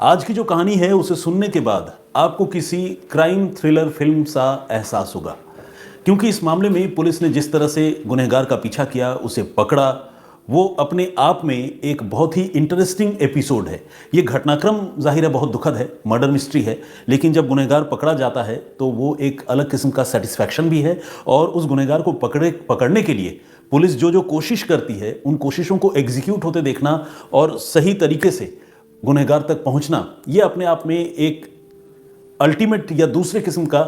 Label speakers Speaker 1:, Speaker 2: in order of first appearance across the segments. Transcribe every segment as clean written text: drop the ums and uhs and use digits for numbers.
Speaker 1: आज की जो कहानी है उसे सुनने के बाद आपको किसी क्राइम थ्रिलर फिल्म सा एहसास होगा, क्योंकि इस मामले में पुलिस ने जिस तरह से गुनहगार का पीछा किया, उसे पकड़ा, वो अपने आप में एक बहुत ही इंटरेस्टिंग एपिसोड है। ये घटनाक्रम जाहिर है बहुत दुखद है, मर्डर मिस्ट्री है, लेकिन जब गुनहगार पकड़ा जाता है तो वो एक अलग किस्म का सेटिस्फैक्शन भी है। और उस गुनहगार को पकड़ने के लिए पुलिस जो जो कोशिश करती है, उन कोशिशों को एग्जीक्यूट होते देखना और सही तरीके से गुनहगार तक पहुंचना, ये अपने आप में एक अल्टीमेट या दूसरे किस्म का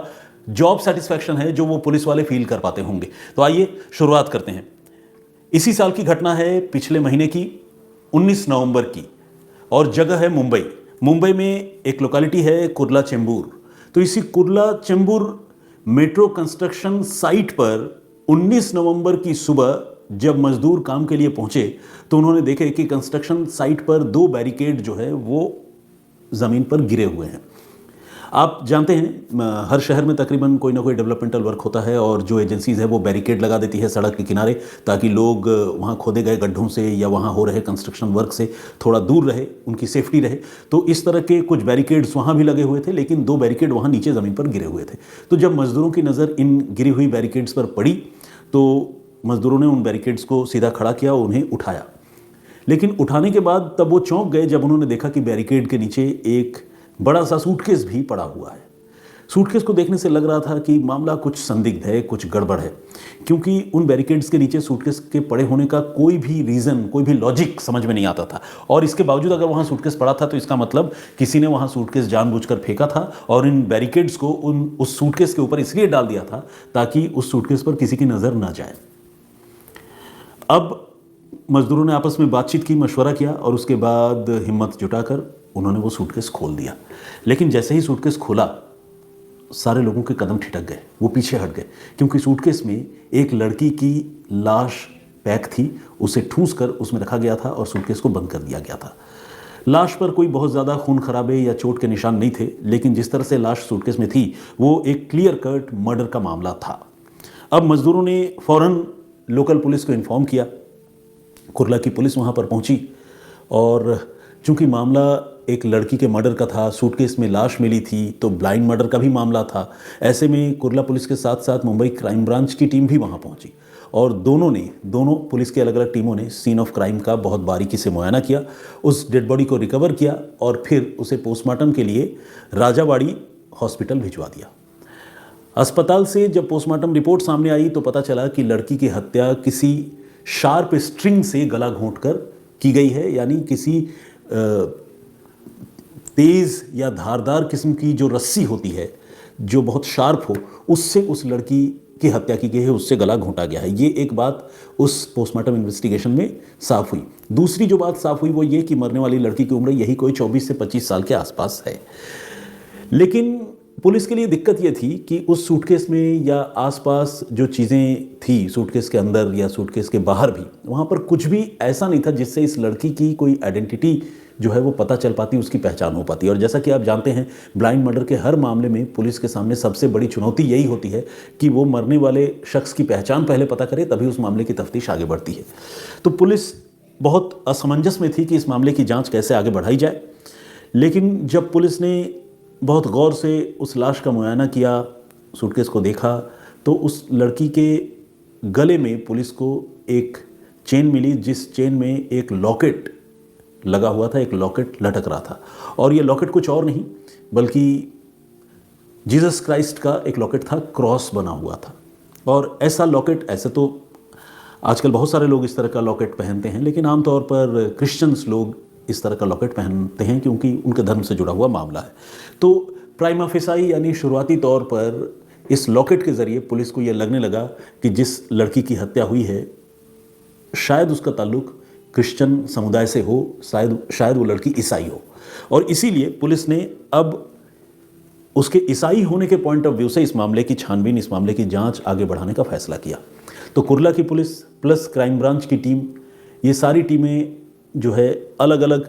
Speaker 1: जॉब सेटिस्फैक्शन है जो वो पुलिस वाले फील कर पाते होंगे। तो आइए शुरुआत करते हैं। इसी साल की घटना है, पिछले महीने की 19 नवंबर की, और जगह है मुंबई। मुंबई में एक लोकेलिटी है कुर्ला चेंबूर। तो इसी Kurla Chembur metro construction site पर 19 नवंबर की सुबह जब मजदूर काम के लिए पहुंचे तो उन्होंने देखे कि कंस्ट्रक्शन साइट पर 2 बैरिकेड जो है वो ज़मीन पर गिरे हुए हैं। आप जानते हैं हर शहर में तकरीबन कोई ना कोई डेवलपमेंटल वर्क होता है और जो एजेंसीज़ है वो बैरिकेड लगा देती है सड़क के किनारे, ताकि लोग वहाँ खोदे गए गड्ढों से या वहाँ हो रहे कंस्ट्रक्शन वर्क से थोड़ा दूर रहे, उनकी सेफ्टी रहे। तो इस तरह के कुछ बैरिकेड्स वहाँ भी लगे हुए थे, लेकिन 2 बैरिकेड वहाँ नीचे ज़मीन पर गिरे हुए थे। तो जब मज़दूरों की नज़र इन गिरी हुई बैरिकेड्स पर पड़ी तो मज़दूरों ने उन बैरिकेड्स को सीधा खड़ा किया और उन्हें उठाया। लेकिन उठाने के बाद तब वो चौंक गए जब उन्होंने देखा कि बैरिकेड के नीचे एक बड़ा सा सूटकेस भी पड़ा हुआ है। सूटकेस को देखने से लग रहा था कि मामला कुछ संदिग्ध है, कुछ गड़बड़ है, क्योंकि उन बैरिकेड्स के नीचे सूटकेस के पड़े होने का कोई भी रीज़न, कोई भी लॉजिक समझ में नहीं आता था। और इसके बावजूद अगर वहाँ सूटकेस पड़ा था तो इसका मतलब किसी ने वहाँ सूटकेस जानबूझकर फेंका था और इन बैरिकेड्स को उस सूटकेस के ऊपर इसलिए डाल दिया था ताकि उस सूटकेस पर किसी की नज़र ना जाए। अब मजदूरों ने आपस में बातचीत की, मशवरा किया और उसके बाद हिम्मत जुटाकर उन्होंने वो सूटकेस खोल दिया। लेकिन जैसे ही सूटकेस खोला, सारे लोगों के कदम ठिठक गए, वो पीछे हट गए, क्योंकि सूटकेस में एक लड़की की लाश पैक थी। उसे ठूंस कर उसमें रखा गया था और सूटकेस को बंद कर दिया गया था। लाश पर कोई बहुत ज़्यादा खून खराबे या चोट के निशान नहीं थे, लेकिन जिस तरह से लाश सूटकेस में थी वो एक क्लियर कट मर्डर का मामला था। अब मजदूरों ने फ़ौरन लोकल पुलिस को इन्फॉर्म किया। कुर्ला की पुलिस वहाँ पर पहुँची और चूँकि मामला एक लड़की के मर्डर का था, सूटकेस में लाश मिली थी, तो ब्लाइंड मर्डर का भी मामला था। ऐसे में कुर्ला पुलिस के साथ साथ मुंबई क्राइम ब्रांच की टीम भी वहाँ पहुँची और दोनों पुलिस की अलग अलग टीमों ने सीन ऑफ क्राइम का बहुत बारीकी से मुआयना किया, उस डेड बॉडी को रिकवर किया और फिर उसे पोस्टमार्टम के लिए राजावाड़ी हॉस्पिटल भिजवा दिया। अस्पताल से जब पोस्टमार्टम रिपोर्ट सामने आई तो पता चला कि लड़की की हत्या किसी शार्प स्ट्रिंग से गला घोंटकर की गई है, यानी किसी तेज़ या धारदार किस्म की जो रस्सी होती है जो बहुत शार्प हो, उससे उस लड़की की हत्या की गई है, उससे गला घोंटा गया है। ये एक बात उस पोस्टमार्टम इन्वेस्टिगेशन में साफ हुई। दूसरी जो बात साफ हुई वो ये कि मरने वाली लड़की की उम्र यही कोई 24 से 25 साल के आसपास है। लेकिन पुलिस के लिए दिक्कत ये थी कि उस सूटकेस में या आसपास जो चीज़ें थी सूटकेस के अंदर या सूटकेस के बाहर भी, वहाँ पर कुछ भी ऐसा नहीं था जिससे इस लड़की की कोई आइडेंटिटी जो है वो पता चल पाती, उसकी पहचान हो पाती। और जैसा कि आप जानते हैं, ब्लाइंड मर्डर के हर मामले में पुलिस के सामने सबसे बड़ी चुनौती यही होती है कि वो मरने वाले शख्स की पहचान पहले पता करे, तभी उस मामले की तफ्तीश आगे बढ़ती है। तो पुलिस बहुत असमंजस में थी कि इस मामले की जाँच कैसे आगे बढ़ाई जाए। लेकिन जब पुलिस ने बहुत गौर से उस लाश का मुआयना किया, सूटकेस को देखा, तो उस लड़की के गले में पुलिस को एक चेन मिली, जिस चेन में एक लॉकेट लगा हुआ था, एक लॉकेट लटक रहा था। और ये लॉकेट कुछ और नहीं बल्कि जीसस क्राइस्ट का एक लॉकेट था, क्रॉस बना हुआ था। और ऐसा लॉकेट, ऐसे तो आजकल बहुत सारे लोग इस तरह का लॉकेट पहनते हैं, लेकिन आमतौर पर क्रिश्चियंस लोग इस तरह का लॉकेट पहनते हैं क्योंकि उनके धर्म से जुड़ा हुआ मामला है। तो प्राइमा फेसाई यानी शुरुआती तौर पर इस लॉकेट के ज़रिए पुलिस को यह लगने लगा कि जिस लड़की की हत्या हुई है शायद उसका ताल्लुक क्रिश्चियन समुदाय से हो, शायद वो लड़की ईसाई हो। और इसीलिए पुलिस ने अब उसके ईसाई होने के पॉइंट ऑफ व्यू से इस मामले की छानबीन, इस मामले की जांच आगे बढ़ाने का फैसला किया। तो कुर्ला की पुलिस प्लस क्राइम ब्रांच की टीम, ये सारी टीमें जो है अलग अलग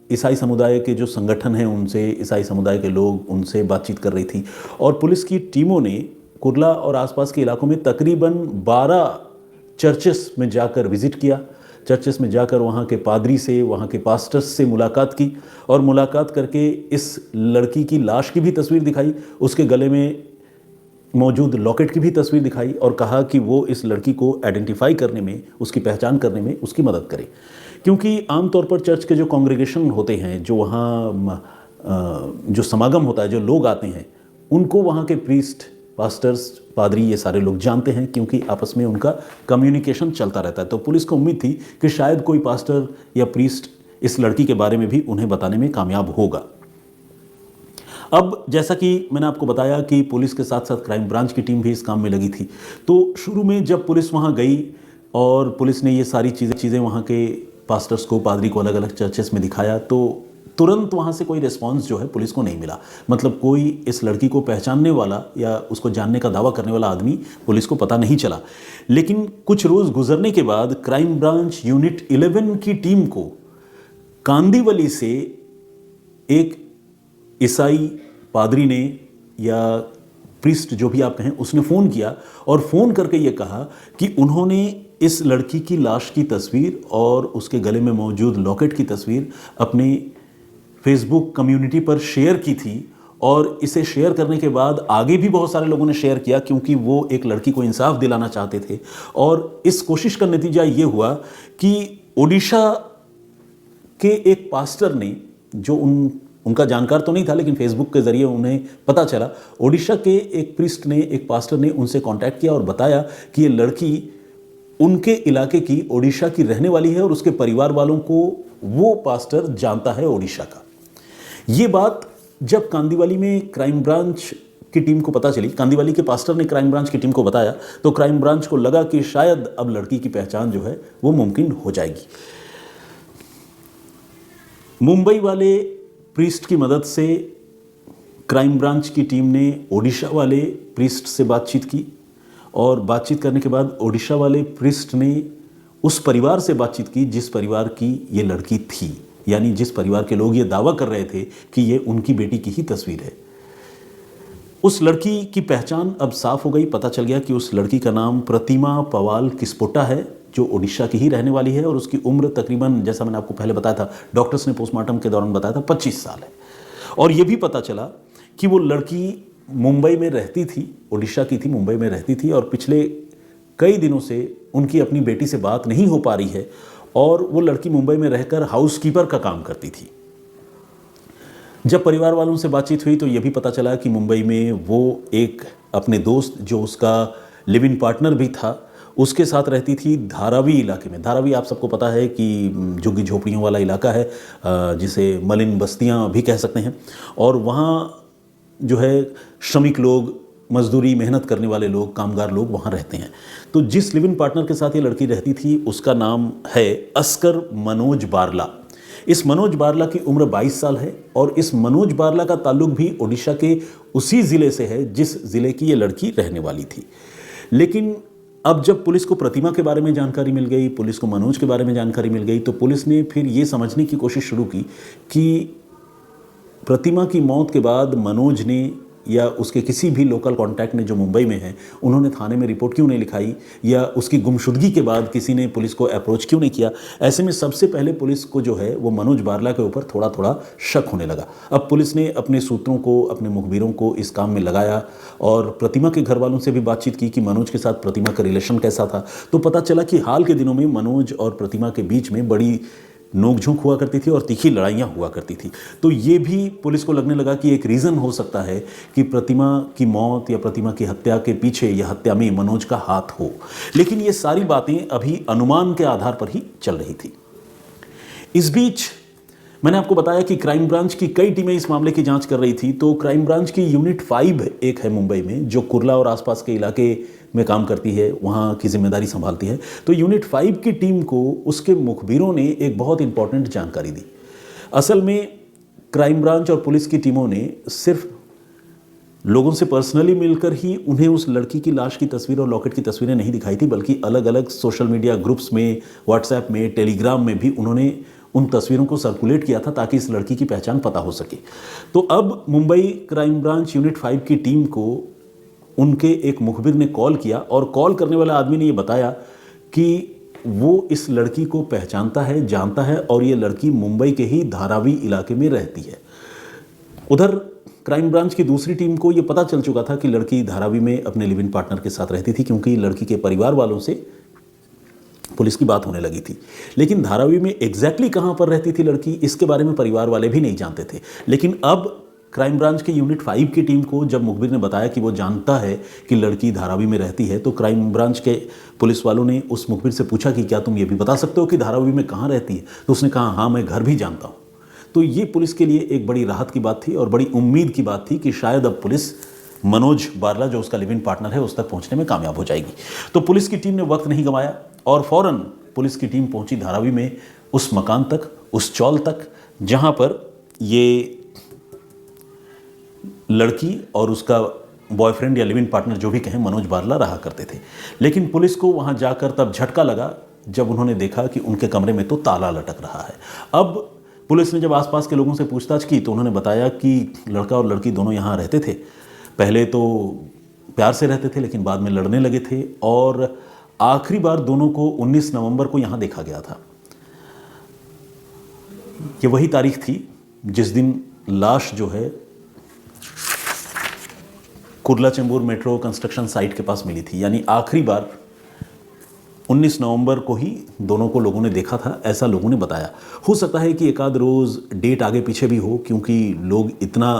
Speaker 1: ईसाई समुदाय के जो संगठन हैं उनसे, ईसाई समुदाय के लोग उनसे बातचीत कर रही थी। और पुलिस की टीमों ने कुर्ला और आसपास के इलाकों में तकरीबन 12 चर्चेस में जाकर विजिट किया, चर्चेस में जाकर वहाँ के पादरी से, वहाँ के पास्टर्स से मुलाकात की और मुलाकात करके इस लड़की की लाश की भी तस्वीर दिखाई, उसके गले में मौजूद लॉकेट की भी तस्वीर दिखाई और कहा कि वो इस लड़की को आइडेंटिफाई करने में, उसकी पहचान करने में उसकी मदद करे। क्योंकि आमतौर पर चर्च के जो कांग्रेगेशन होते हैं, जो वहाँ जो समागम होता है, जो लोग आते हैं, उनको वहाँ के प्रीस्ट, पास्टर्स, पादरी, ये सारे लोग जानते हैं क्योंकि आपस में उनका कम्युनिकेशन चलता रहता है। तो पुलिस को उम्मीद थी कि शायद कोई पास्टर या प्रीस्ट इस लड़की के बारे में भी उन्हें बताने में कामयाब होगा। अब जैसा कि मैंने आपको बताया कि पुलिस के साथ साथ क्राइम ब्रांच की टीम भी इस काम में लगी थी। तो शुरू में जब पुलिस वहाँ गई और पुलिस ने ये सारी चीज़ें वहाँ के पास्टर्स को, पादरी को अलग अलग चर्चेस में दिखाया, तो तुरंत वहाँ से कोई रिस्पांस जो है पुलिस को नहीं मिला। मतलब कोई इस लड़की को पहचानने वाला या उसको जानने का दावा करने वाला आदमी पुलिस को पता नहीं चला। लेकिन कुछ रोज़ गुजरने के बाद क्राइम ब्रांच यूनिट 11 की टीम को कांदीवली से एक ईसाई पादरी ने या प्रीस्ट, जो भी आप कहें, उसने फ़ोन किया और फ़ोन करके ये कहा कि उन्होंने इस लड़की की लाश की तस्वीर और उसके गले में मौजूद लॉकेट की तस्वीर अपने फेसबुक कम्युनिटी पर शेयर की थी और इसे शेयर करने के बाद आगे भी बहुत सारे लोगों ने शेयर किया क्योंकि वो एक लड़की को इंसाफ दिलाना चाहते थे। और इस कोशिश का नतीजा ये हुआ कि ओडिशा के एक पास्टर ने, जो उनका जानकार तो नहीं था लेकिन फेसबुक के ज़रिए उन्हें पता चला, ओडिशा के एक प्रीस्ट ने, एक पास्टर ने उनसे कांटेक्ट किया और बताया कि ये लड़की उनके इलाके की, ओडिशा की रहने वाली है और उसके परिवार वालों को वो पास्टर जानता है ओडिशा का। ये बात जब कांदीवली में क्राइम ब्रांच की टीम को पता चली, कांदीवली के पास्टर ने क्राइम ब्रांच की टीम को बताया, तो क्राइम ब्रांच को लगा कि शायद अब लड़की की पहचान जो है वो मुमकिन हो जाएगी। मुंबई वाले प्रीस्ट की मदद से क्राइम ब्रांच की टीम ने ओडिशा वाले प्रीस्ट से बातचीत की और बातचीत करने के बाद ओडिशा वाले प्रीस्ट ने उस परिवार से बातचीत की जिस परिवार की ये लड़की थी, यानी जिस परिवार के लोग ये दावा कर रहे थे कि ये उनकी बेटी की ही तस्वीर है। उस लड़की की पहचान अब साफ हो गई। पता चल गया कि उस लड़की का नाम प्रतिमा पवाल किस्पोटा है, जो ओडिशा की ही रहने वाली है और उसकी उम्र तकरीबन, जैसा मैंने आपको पहले बताया था, डॉक्टर्स ने पोस्टमार्टम के दौरान बताया था, 25 साल है। और ये भी पता चला कि वो लड़की मुंबई में रहती थी, ओडिशा की थी, मुंबई में रहती थी और पिछले कई दिनों से उनकी अपनी बेटी से बात नहीं हो पा रही है और वो लड़की मुंबई में रहकर हाउसकीपर का काम करती थी। जब परिवार वालों से बातचीत हुई तो ये भी पता चला कि मुंबई में वो एक अपने दोस्त, जो उसका लिव इन पार्टनर भी था, उसके साथ रहती थी धारावी इलाके में। धारावी आप सबको पता है कि झुग्गी झोपड़ियों वाला इलाका है, जिसे मलिन बस्तियां भी कह सकते हैं। और वहाँ जो है श्रमिक लोग, मजदूरी मेहनत करने वाले लोग, कामगार लोग वहाँ रहते हैं। तो जिस लिव इन पार्टनर के साथ ये लड़की रहती थी उसका नाम है अस्कर मनोज बारला। इस मनोज बारला की उम्र 22 साल है और इस मनोज बारला का ताल्लुक भी ओडिशा के उसी ज़िले से है जिस ज़िले की ये लड़की रहने वाली थी। लेकिन अब जब पुलिस को प्रतिमा के बारे में जानकारी मिल गई, पुलिस को मनोज के बारे में जानकारी मिल गई, तो पुलिस ने फिर ये समझने की कोशिश शुरू की कि प्रतिमा की मौत के बाद मनोज ने या उसके किसी भी लोकल कॉन्टैक्ट ने जो मुंबई में है, उन्होंने थाने में रिपोर्ट क्यों नहीं लिखाई, या उसकी गुमशुदगी के बाद किसी ने पुलिस को अप्रोच क्यों नहीं किया। ऐसे में सबसे पहले पुलिस को जो है वो मनोज बारला के ऊपर थोड़ा थोड़ा शक होने लगा। अब पुलिस ने अपने सूत्रों को, अपने मुखबिरों को इस काम में लगाया और प्रतिमा के घर वालों से भी बातचीत की कि मनोज के साथ प्रतिमा का रिलेशन कैसा था। तो पता चला कि हाल के दिनों में मनोज और प्रतिमा के बीच में बड़ी नोकझोंक हुआ करती थी और तीखी लड़ाइयाँ हुआ करती थी। तो ये भी पुलिस को लगने लगा कि एक रीज़न हो सकता है कि प्रतिमा की मौत या प्रतिमा की हत्या के पीछे या हत्या में मनोज का हाथ हो। लेकिन ये सारी बातें अभी अनुमान के आधार पर ही चल रही थी। इस बीच मैंने आपको बताया कि क्राइम ब्रांच की कई टीमें इस मामले की जांच कर रही थी। तो क्राइम ब्रांच की यूनिट 5 एक है मुंबई में, जो कुर्ला और आसपास के इलाके में काम करती है, वहाँ की जिम्मेदारी संभालती है। तो यूनिट 5 की टीम को उसके मुखबिरों ने एक बहुत इंपॉर्टेंट जानकारी दी। असल में क्राइम ब्रांच और पुलिस की टीमों ने सिर्फ लोगों से पर्सनली मिलकर ही उन्हें उस लड़की की लाश की तस्वीर और लॉकेट की तस्वीरें नहीं दिखाई थी, बल्कि अलग अलग सोशल मीडिया ग्रुप्स में, व्हाट्सएप में, टेलीग्राम में भी उन्होंने उन तस्वीरों को सर्कुलेट किया था ताकि इस लड़की की पहचान पता हो सके। तो अब मुंबई क्राइम ब्रांच यूनिट 5 की टीम को उनके एक मुखबिर ने कॉल किया और कॉल करने वाला आदमी ने ये बताया कि वो इस लड़की को पहचानता है, जानता है और ये लड़की मुंबई के ही धारावी इलाके में रहती है। उधर क्राइम ब्रांच की दूसरी टीम को ये पता चल चुका था कि लड़की धारावी में अपने लिव इन पार्टनर के साथ रहती थी, क्योंकि लड़की के परिवार वालों से पुलिस की बात होने लगी थी। लेकिन धारावी में एग्जैक्टली कहाँ पर रहती थी लड़की, इसके बारे में परिवार वाले भी नहीं जानते थे। लेकिन अब क्राइम ब्रांच के यूनिट 5 की टीम को जब मुखबिर ने बताया कि वो जानता है कि लड़की धारावी में रहती है, तो क्राइम ब्रांच के पुलिस वालों ने उस मुखबिर से पूछा कि क्या तुम ये भी बता सकते हो कि धारावी में कहाँ रहती है। तो उसने कहा हाँ, मैं घर भी जानता हूँ। तो ये पुलिस के लिए एक बड़ी राहत की बात थी और बड़ी उम्मीद की बात थी कि शायद अब पुलिस मनोज बारला, जो उसका लिव इन पार्टनर है, उस तक पहुंचने में कामयाब हो जाएगी। तो पुलिस की टीम ने वक्त नहीं गंवाया और फौरन पुलिस की टीम पहुंची धारावी में, उस मकान तक, उस चौल तक जहां पर ये लड़की और उसका बॉयफ्रेंड या लिव इन पार्टनर, जो भी कहें, मनोज बारला रहा करते थे। लेकिन पुलिस को वहां जाकर तब झटका लगा जब उन्होंने देखा कि उनके कमरे में तो ताला लटक रहा है। अब पुलिस ने जब आसपास के लोगों से पूछताछ की तो उन्होंने बताया कि लड़का और लड़की दोनों यहाँ रहते थे। पहले तो प्यार से रहते थे, लेकिन बाद में लड़ने लगे थे और आखिरी बार दोनों को 19 नवंबर को यहाँ देखा गया था। ये वही तारीख थी जिस दिन लाश जो है Kurla Chembur metro construction site के पास मिली थी। यानी आखिरी बार 19 नवंबर को ही दोनों को लोगों ने देखा था, ऐसा लोगों ने बताया। हो सकता है कि एक आध रोज़ डेट आगे पीछे भी हो, क्योंकि लोग इतना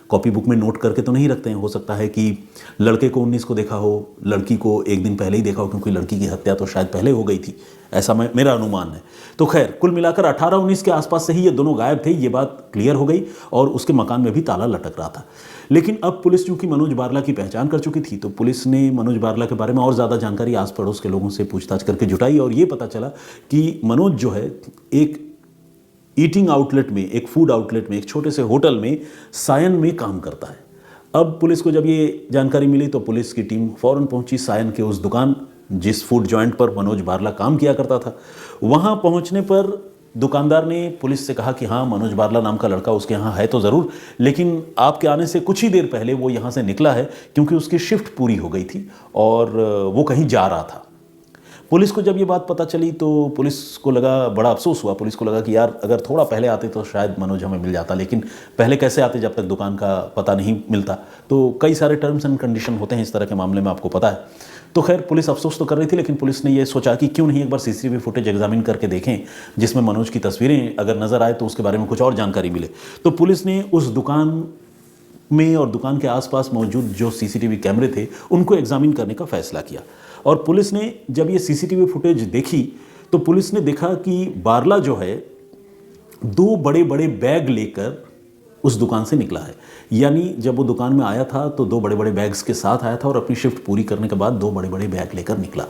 Speaker 1: कॉपी बुक में नोट करके तो नहीं रखते हैं। हो सकता है कि लड़के को 19 को देखा हो, लड़की को एक दिन पहले ही देखा हो, क्योंकि लड़की की हत्या तो शायद पहले हो गई थी, ऐसा मेरा अनुमान है। तो खैर, कुल मिलाकर 18-19 के आसपास से ही ये दोनों गायब थे, ये बात क्लियर हो गई और उसके मकान में भी ताला लटक रहा था। लेकिन अब पुलिस चूंकि मनोज बारला की पहचान कर चुकी थी, तो पुलिस ने मनोज बारला के बारे में और ज़्यादा जानकारी आस पड़ोस के लोगों से पूछताछ करके जुटाई और ये पता चला कि मनोज जो है एक ईटिंग आउटलेट में, एक फूड आउटलेट में, एक छोटे से होटल में सायन में काम करता है। अब पुलिस को जब ये जानकारी मिली तो पुलिस की टीम फौरन पहुंची सायन के उस दुकान, जिस फूड जॉइंट पर मनोज बारला काम किया करता था। वहां पहुंचने पर दुकानदार ने पुलिस से कहा कि हाँ, मनोज बारला नाम का लड़का उसके यहाँ है तो ज़रूर, लेकिन आपके आने से कुछ ही देर पहले वो यहाँ से निकला है, क्योंकि उसकी शिफ्ट पूरी हो गई थी और वो कहीं जा रहा था। पुलिस को जब ये बात पता चली तो पुलिस को लगा, बड़ा अफसोस हुआ। पुलिस को लगा कि यार, अगर थोड़ा पहले आते तो शायद मनोज हमें मिल जाता, लेकिन पहले कैसे आते जब तक दुकान का पता नहीं मिलता। तो कई सारे टर्म्स एंड कंडीशन होते हैं इस तरह के मामले में, आपको पता है। तो खैर, पुलिस अफसोस तो कर रही थी, लेकिन पुलिस ने ये सोचा कि क्यों नहीं एक बार सीसीटीवी फुटेज एग्जामिन करके देखें, जिसमें मनोज की तस्वीरें अगर नजर आए तो उसके बारे में कुछ और जानकारी मिले। तो पुलिस ने उस दुकान में और दुकान के आसपास मौजूद जो सीसीटीवी कैमरे थे उनको एग्जामिन करने का फैसला किया। और पुलिस ने जब ये सीसीटीवी फुटेज देखी तो पुलिस ने देखा कि बारला जो है 2 बड़े बड़े बैग लेकर उस दुकान से निकला है। यानी जब वो दुकान में आया था तो 2 बड़े बड़े बैग्स के साथ आया था और अपनी शिफ्ट पूरी करने के बाद 2 बड़े बड़े बैग लेकर निकला।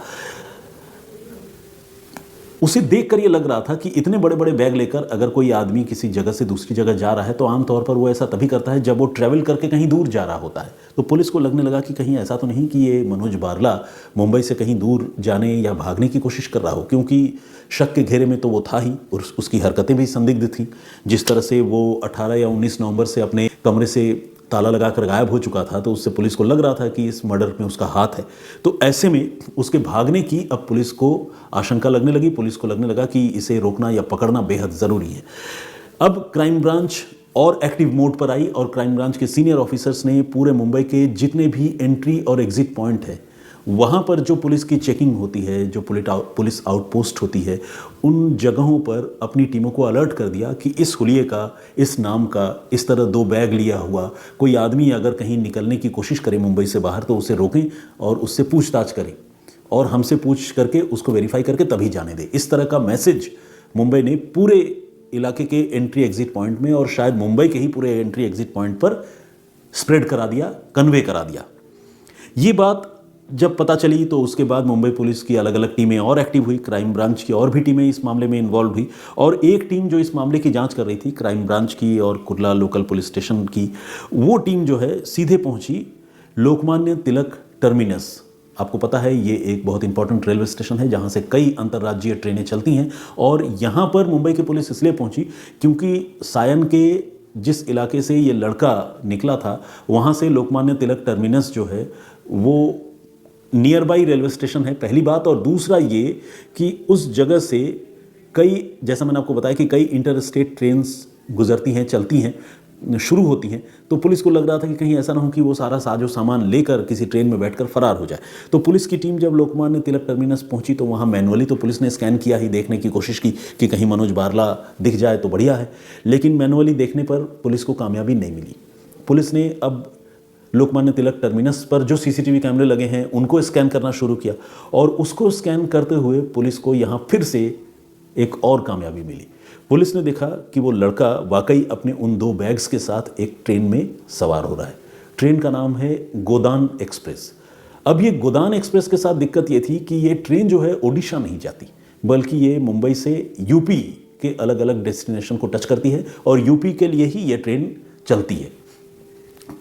Speaker 1: उसे देखकर ये लग रहा था कि इतने बड़े बड़े बैग लेकर अगर कोई आदमी किसी जगह से दूसरी जगह जा रहा है तो आमतौर पर वो ऐसा तभी करता है जब वो ट्रैवल करके कहीं दूर जा रहा होता है। तो पुलिस को लगने लगा कि कहीं ऐसा तो नहीं कि ये मनोज बारला मुंबई से कहीं दूर जाने या भागने की कोशिश कर रहा हो, क्योंकि शक के घेरे में तो वो था ही और उसकी हरकतें भी संदिग्ध थीं। जिस तरह से वो 18 या 19 नवंबर से अपने कमरे से ताला लगाकर गायब हो चुका था, तो उससे पुलिस को लग रहा था कि इस मर्डर में उसका हाथ है। तो ऐसे में उसके भागने की अब पुलिस को आशंका लगने लगी। पुलिस को लगने लगा कि इसे रोकना या पकड़ना बेहद ज़रूरी है। अब क्राइम ब्रांच और एक्टिव मोड पर आई और क्राइम ब्रांच के सीनियर ऑफिसर्स ने पूरे मुंबई के जितने भी एंट्री और एग्जिट पॉइंट है, वहाँ पर जो पुलिस की चेकिंग होती है, जो पुलिस आउटपोस्ट होती है, उन जगहों पर अपनी टीमों को अलर्ट कर दिया कि इस हुलिये का, इस नाम का, इस तरह 2 बैग लिया हुआ कोई आदमी अगर कहीं निकलने की कोशिश करे मुंबई से बाहर तो उसे रोकें और उससे पूछताछ करें और हमसे पूछ करके उसको वेरीफाई करके तभी जाने दें। इस तरह का मैसेज मुंबई ने पूरे इलाके के एंट्री एग्जिट पॉइंट में और शायद मुंबई के ही पूरे एंट्री एग्जिट पॉइंट पर स्प्रेड करा दिया, कन्वे करा दिया। ये बात जब पता चली तो उसके बाद मुंबई पुलिस की अलग अलग टीमें और एक्टिव हुई, क्राइम ब्रांच की और भी टीमें इस मामले में इन्वॉल्व हुई और एक टीम जो इस मामले की जांच कर रही थी, क्राइम ब्रांच की और कुर्ला लोकल पुलिस स्टेशन की, वो टीम जो है सीधे पहुंची लोकमान्य तिलक टर्मिनस। आपको पता है ये एक बहुत इंपॉर्टेंट रेलवे स्टेशन है जहां से कई अंतर्राज्यीय ट्रेनें चलती हैं और यहां पर मुंबई की पुलिस इसलिए पहुंची क्योंकि सायन के जिस इलाके से ये लड़का निकला था वहां से लोकमान्य तिलक टर्मिनस जो है वो नियर बाई रेलवे स्टेशन है, पहली बात। और दूसरा ये कि उस जगह से कई, जैसा मैंने आपको बताया कि कई इंटर स्टेट ट्रेन्स गुजरती हैं, चलती हैं, शुरू होती हैं। तो पुलिस को लग रहा था कि कहीं ऐसा ना हो कि वो सारा साजो सामान लेकर किसी ट्रेन में बैठकर फरार हो जाए। तो पुलिस की टीम जब लोकमान्य तिलक टर्मिनस पहुंची तो वहाँ मैनुअली तो पुलिस ने स्कैन किया ही, देखने की कोशिश की कि कहीं मनोज बारला दिख जाए तो बढ़िया है। लेकिन मैनुअली देखने पर पुलिस को कामयाबी नहीं मिली। पुलिस ने अब लोकमान्य तिलक टर्मिनस पर जो सीसीटीवी कैमरे लगे हैं उनको स्कैन करना शुरू किया, और उसको स्कैन करते हुए पुलिस को यहाँ फिर से एक और कामयाबी मिली। पुलिस ने देखा कि वो लड़का वाकई अपने उन 2 बैग्स के साथ एक ट्रेन में सवार हो रहा है। ट्रेन का नाम है गोदान एक्सप्रेस। अब ये गोदान एक्सप्रेस के साथ दिक्कत ये थी कि ये ट्रेन जो है ओडिशा नहीं जाती, बल्कि ये मुंबई से यूपी के अलग अलग डेस्टिनेशन को टच करती है और यूपी के लिए ही ये ट्रेन चलती है।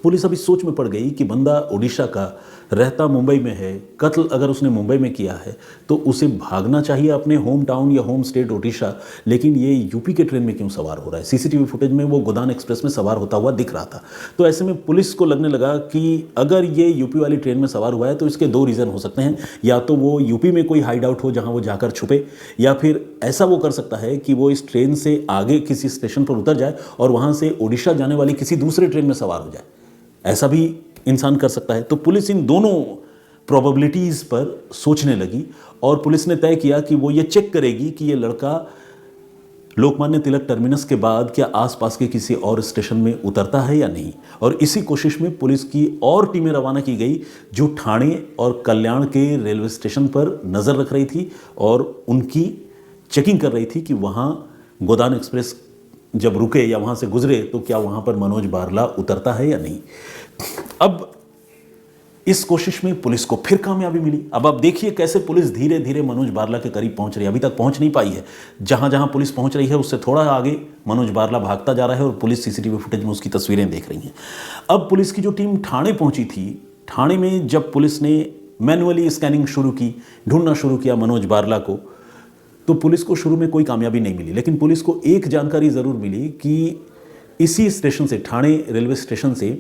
Speaker 1: पुलिस अभी सोच में पड़ गई कि बंदा ओडिशा का, रहता मुंबई में है, कत्ल अगर उसने मुंबई में किया है तो उसे भागना चाहिए अपने होम टाउन या होम स्टेट ओडिशा, लेकिन ये यूपी के ट्रेन में क्यों सवार हो रहा है? सीसीटीवी फुटेज में वो गोदान एक्सप्रेस में सवार होता हुआ दिख रहा था। तो ऐसे में पुलिस को लगने लगा कि अगर ये यूपी वाली ट्रेन में सवार हुआ है तो इसके 2 रीज़न हो सकते हैं। या तो वो यूपी में कोई हाइड आउट हो जहाँ वो जाकर छुपे, या फिर ऐसा वो कर सकता है कि वो इस ट्रेन से आगे किसी स्टेशन पर उतर जाए और वहाँ से ओडिशा जाने वाली किसी दूसरे ट्रेन में सवार हो जाए। ऐसा भी इंसान कर सकता है। तो पुलिस इन दोनों प्रोबेबिलिटीज़ पर सोचने लगी और पुलिस ने तय किया कि वो ये चेक करेगी कि ये लड़का लोकमान्य तिलक टर्मिनस के बाद क्या आसपास के किसी और स्टेशन में उतरता है या नहीं। और इसी कोशिश में पुलिस की और टीमें रवाना की गई जो ठाणे और कल्याण के रेलवे स्टेशन पर नज़र रख रही थी और उनकी चेकिंग कर रही थी कि वहाँ गोदान एक्सप्रेस जब रुके या वहाँ से गुजरे तो क्या वहाँ पर मनोज बारला उतरता है या नहीं। अब इस कोशिश में पुलिस को फिर कामयाबी मिली। अब आप देखिए कैसे पुलिस धीरे धीरे मनोज बारला के करीब पहुंच रही है। अभी तक पहुंच नहीं पाई है, जहां जहां पुलिस पहुंच रही है उससे थोड़ा आगे मनोज बारला भागता जा रहा है और पुलिस सीसीटीवी फुटेज में उसकी तस्वीरें देख रही है। अब पुलिस की जो टीम ठाणे पहुंची थी, ठाणे में जब पुलिस ने मैनुअली स्कैनिंग शुरू की, ढूंढना शुरू किया मनोज बारला को, तो पुलिस को शुरू में कोई कामयाबी नहीं मिली। लेकिन पुलिस को एक जानकारी ज़रूर मिली कि इसी स्टेशन से, ठाणे रेलवे स्टेशन से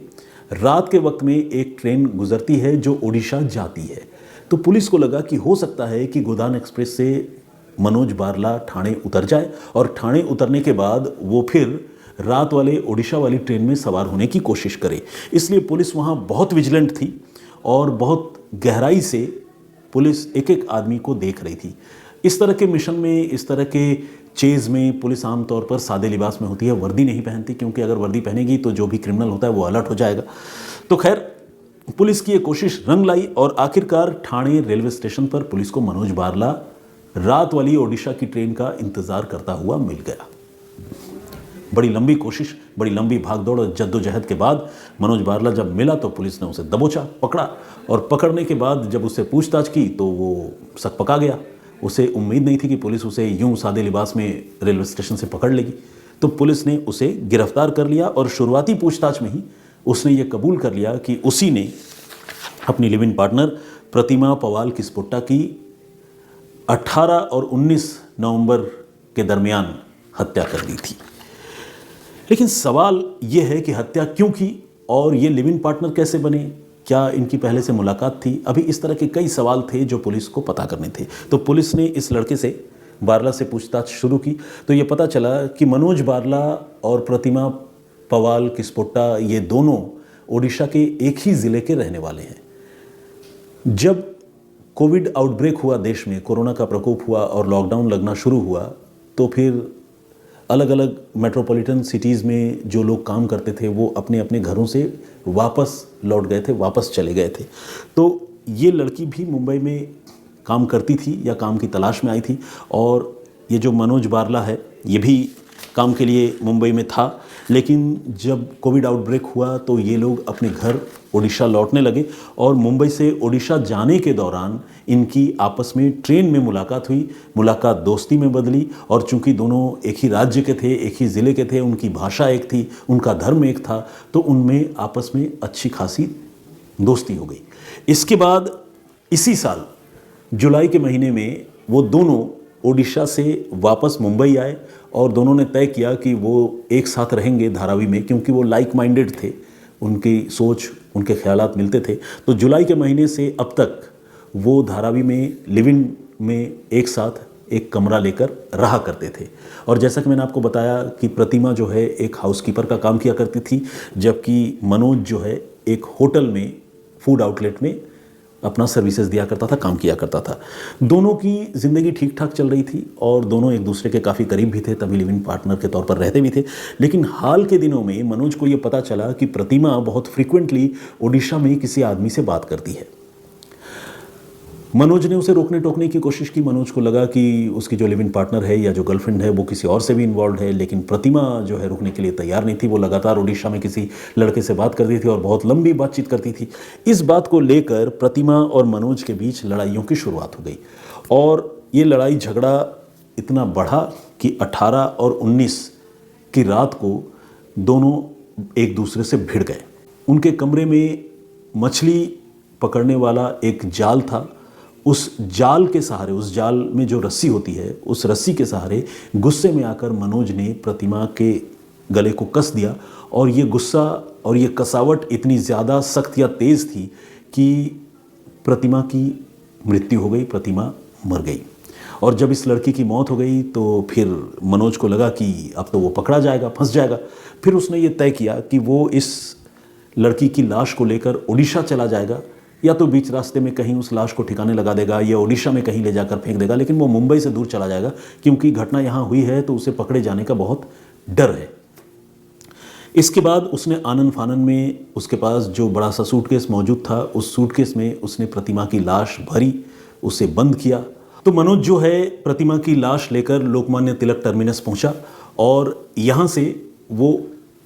Speaker 1: रात के वक्त में एक ट्रेन गुजरती है जो ओडिशा जाती है। तो पुलिस को लगा कि हो सकता है कि गोदान एक्सप्रेस से मनोज बारला ठाणे उतर जाए और ठाणे उतरने के बाद वो फिर रात वाले ओडिशा वाली ट्रेन में सवार होने की कोशिश करे। इसलिए पुलिस वहाँ बहुत विजिलेंट थी और बहुत गहराई से पुलिस एक एक आदमी को देख रही थी। इस तरह के मिशन में, इस तरह के चेज़ में पुलिस आमतौर पर सादे लिबास में होती है, वर्दी नहीं पहनती, क्योंकि अगर वर्दी पहनेगी तो जो भी क्रिमिनल होता है वो अलर्ट हो जाएगा। तो खैर पुलिस की ये कोशिश रंग लाई और आखिरकार ठाणे रेलवे स्टेशन पर पुलिस को मनोज बारला रात वाली ओडिशा की ट्रेन का इंतज़ार करता हुआ मिल गया। बड़ी लंबी कोशिश, बड़ी लंबी भागदौड़ और जद्दोजहद के बाद मनोज बारला जब मिला तो पुलिस ने उसे दबोचा, पकड़ा, और पकड़ने के बाद जब उससे पूछताछ की तो वो सकपका गया। उसे उम्मीद नहीं थी कि पुलिस उसे यूं सादे लिबास में रेलवे स्टेशन से पकड़ लेगी। तो पुलिस ने उसे गिरफ्तार कर लिया और शुरुआती पूछताछ में ही उसने ये कबूल कर लिया कि उसी ने अपनी लिव इन पार्टनर प्रतिमा पवाल किस्पोट्टा की 18 और 19 नवंबर के दरमियान हत्या कर दी थी। लेकिन सवाल ये है कि हत्या क्यों की और ये लिव इन पार्टनर कैसे बने, क्या इनकी पहले से मुलाकात थी? अभी इस तरह के कई सवाल थे जो पुलिस को पता करने थे। तो पुलिस ने इस लड़के से, बारला से पूछताछ शुरू की तो ये पता चला कि मनोज बारला और प्रतिमा पवाल किस्पोट्टा ये दोनों ओडिशा के एक ही ज़िले के रहने वाले हैं। जब कोविड आउटब्रेक हुआ देश में, कोरोना का प्रकोप हुआ और लॉकडाउन लगना शुरू हुआ, तो फिर अलग अलग मेट्रोपॉलिटन सिटीज़ में जो लोग काम करते थे वो अपने अपने घरों से वापस लौट गए थे, वापस चले गए थे। तो ये लड़की भी मुंबई में काम करती थी या काम की तलाश में आई थी, और ये जो मनोज बारला है ये भी काम के लिए मुंबई में था। लेकिन जब कोविड आउटब्रेक हुआ तो ये लोग अपने घर ओडिशा लौटने लगे और मुंबई से ओडिशा जाने के दौरान इनकी आपस में ट्रेन में मुलाकात हुई। मुलाकात दोस्ती में बदली और चूंकि दोनों एक ही राज्य के थे, एक ही ज़िले के थे, उनकी भाषा एक थी, उनका धर्म एक था, तो उनमें आपस में अच्छी खासी दोस्ती हो गई। इसके बाद इसी साल जुलाई के महीने में वो दोनों ओडिशा से वापस मुंबई आए और दोनों ने तय किया कि वो एक साथ रहेंगे धारावी में, क्योंकि वो लाइक माइंडेड थे, उनकी सोच, उनके ख्यालात मिलते थे। तो जुलाई के महीने से अब तक वो धारावी में लिव इन में एक साथ एक कमरा लेकर रहा करते थे। और जैसा कि मैंने आपको बताया कि प्रतिमा जो है एक हाउसकीपर का काम किया करती थी, जबकि मनोज जो है एक होटल में, फूड आउटलेट में अपना सर्विसेज दिया करता था, काम किया करता था। दोनों की ज़िंदगी ठीक ठाक चल रही थी और दोनों एक दूसरे के काफ़ी करीब भी थे, तभी लिव इन पार्टनर के तौर पर रहते भी थे। लेकिन हाल के दिनों में मनोज को ये पता चला कि प्रतिमा बहुत फ्रिक्वेंटली ओडिशा में किसी आदमी से बात करती है। मनोज ने उसे रोकने टोकने की कोशिश की। मनोज को लगा कि उसकी जो लिव इन पार्टनर है या जो गर्लफ्रेंड है वो किसी और से भी इन्वॉल्व है, लेकिन प्रतिमा जो है रुकने के लिए तैयार नहीं थी। वो लगातार ओडिशा में किसी लड़के से बात करती थी और बहुत लंबी बातचीत करती थी। इस बात को लेकर प्रतिमा और मनोज के बीच लड़ाइयों की शुरुआत हो गई और ये लड़ाई झगड़ा इतना बढ़ा कि 18 और 19 की रात को दोनों एक दूसरे से भिड़ गए। उनके कमरे में मछली पकड़ने वाला एक जाल था। उस जाल के सहारे, उस जाल में जो रस्सी होती है, उस रस्सी के सहारे गुस्से में आकर मनोज ने प्रतिमा के गले को कस दिया और ये गुस्सा और ये कसावट इतनी ज़्यादा सख्त या तेज़ थी कि प्रतिमा की मृत्यु हो गई, प्रतिमा मर गई। और जब इस लड़की की मौत हो गई तो फिर मनोज को लगा कि अब तो वो पकड़ा जाएगा, फंस जाएगा। फिर उसने ये तय किया कि वो इस लड़की की लाश को लेकर ओडिशा चला जाएगा, या तो बीच रास्ते में कहीं उस लाश को ठिकाने लगा देगा या ओडिशा में कहीं ले जाकर फेंक देगा, लेकिन वो मुंबई से दूर चला जाएगा क्योंकि घटना यहाँ हुई है तो उसे पकड़े जाने का बहुत डर है। इसके बाद उसने आनन फानन में उसके पास जो बड़ा सा सूटकेस मौजूद था, उस सूटकेस में उसने प्रतिमा की लाश भरी, उसे बंद किया। तो मनोज जो है प्रतिमा की लाश लेकर लोकमान्य तिलक टर्मिनस पहुंचा और यहाँ से वो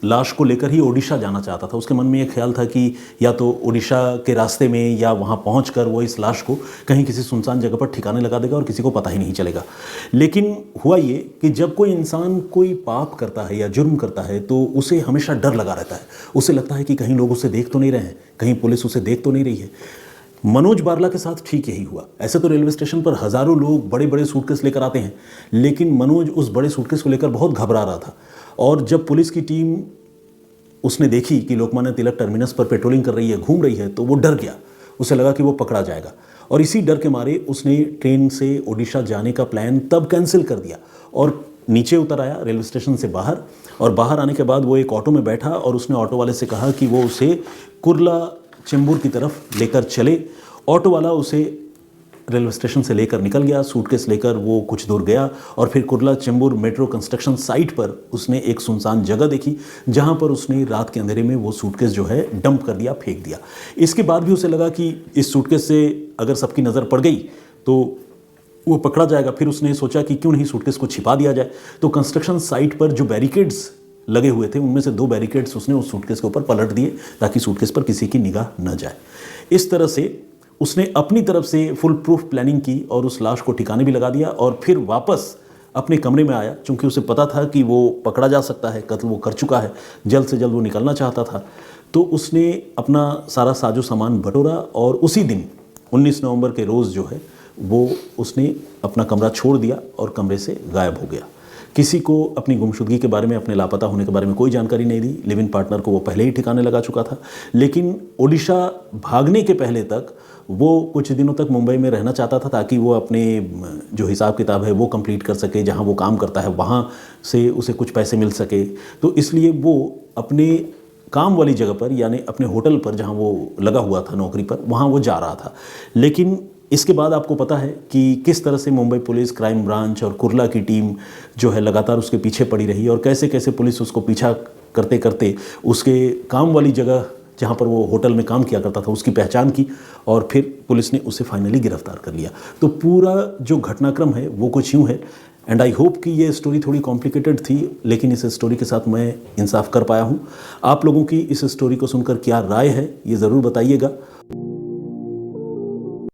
Speaker 1: लाश को लेकर ही ओडिशा जाना चाहता था। उसके मन में एक ख्याल था कि या तो ओडिशा के रास्ते में या वहाँ पहुंचकर वो इस लाश को कहीं किसी सुनसान जगह पर ठिकाने लगा देगा और किसी को पता ही नहीं चलेगा। लेकिन हुआ ये कि जब कोई इंसान कोई पाप करता है या जुर्म करता है तो उसे हमेशा डर लगा रहता है। उसे लगता है कि कहीं लोग उसे देख तो नहीं रहे हैं, कहीं पुलिस उसे देख तो नहीं रही है। मनोज बारला के साथ ठीक यही हुआ। ऐसे तो रेलवे स्टेशन पर हज़ारों लोग बड़े बड़े सूटकेस लेकर आते हैं, लेकिन मनोज उस बड़े सूटकेस को लेकर बहुत घबरा रहा था। और जब पुलिस की टीम उसने देखी कि लोकमान्य तिलक टर्मिनस पर पेट्रोलिंग कर रही है, घूम रही है, तो वो डर गया। उसे लगा कि वो पकड़ा जाएगा और इसी डर के मारे उसने ट्रेन से ओडिशा जाने का प्लान तब कैंसिल कर दिया और नीचे उतर आया रेलवे स्टेशन से बाहर। और बाहर आने के बाद वो एक ऑटो में बैठा और उसने ऑटो वाले से कहा कि वो उसे कुर्ला चेंबूर की तरफ लेकर चले। ऑटो वाला उसे रेलवे स्टेशन से लेकर निकल गया। सूटकेस लेकर वो कुछ दूर गया और फिर Kurla Chembur metro construction site पर उसने एक सुनसान जगह देखी जहां पर उसने रात के अंधेरे में वो सूटकेस जो है डंप कर दिया, फेंक दिया। इसके बाद भी उसे लगा कि इस सूटकेस से अगर सबकी नज़र पड़ गई तो वो पकड़ा जाएगा। फिर उसने सोचा कि क्यों नहीं सूटकेस को छिपा दिया जाए। तो कंस्ट्रक्शन साइट पर जो बैरिकेड्स लगे हुए थे उनमें से 2 बैरिकेड्स उसने उस सूटकेस के ऊपर पलट दिए ताकि सूटकेस पर किसी की निगाह न जाए। इस तरह से उसने अपनी तरफ से फुल प्रूफ प्लानिंग की और उस लाश को ठिकाने भी लगा दिया और फिर वापस अपने कमरे में आया। चूंकि उसे पता था कि वो पकड़ा जा सकता है, कत्ल वो कर चुका है, जल्द से जल्द वो निकलना चाहता था। तो उसने अपना सारा साजो सामान बटोरा और उसी दिन 19 नवंबर के रोज़ जो है वो उसने अपना कमरा छोड़ दिया और कमरे से गायब हो गया। किसी को अपनी गुमशुदगी के बारे में, अपने लापता होने के बारे में कोई जानकारी नहीं दी। लिव इन पार्टनर को वो पहले ही ठिकाने लगा चुका था। लेकिन ओडिशा भागने के पहले तक वो कुछ दिनों तक मुंबई में रहना चाहता था ताकि वो अपने जो हिसाब किताब है वो कंप्लीट कर सके, जहाँ वो काम करता है वहाँ से उसे कुछ पैसे मिल सके। तो इसलिए वो अपने काम वाली जगह पर, यानी अपने होटल पर जहाँ वो लगा हुआ था नौकरी पर, वहाँ वो जा रहा था। लेकिन इसके बाद आपको पता है कि किस तरह से मुंबई पुलिस, क्राइम ब्रांच और कुर्ला की टीम जो है लगातार उसके पीछे पड़ी रही और कैसे कैसे पुलिस उसको पीछा करते करते उसके काम वाली जगह जहाँ पर वो होटल में काम किया करता था उसकी पहचान की और फिर पुलिस ने उसे फाइनली गिरफ्तार कर लिया। तो पूरा जो घटनाक्रम है वो कुछ यूँ है। एंड आई होप कि ये स्टोरी थोड़ी कॉम्प्लिकेटेड थी, लेकिन इस स्टोरी के साथ मैं इंसाफ कर पाया हूँ। आप लोगों की इस स्टोरी को सुनकर क्या राय है ये ज़रूर बताइएगा।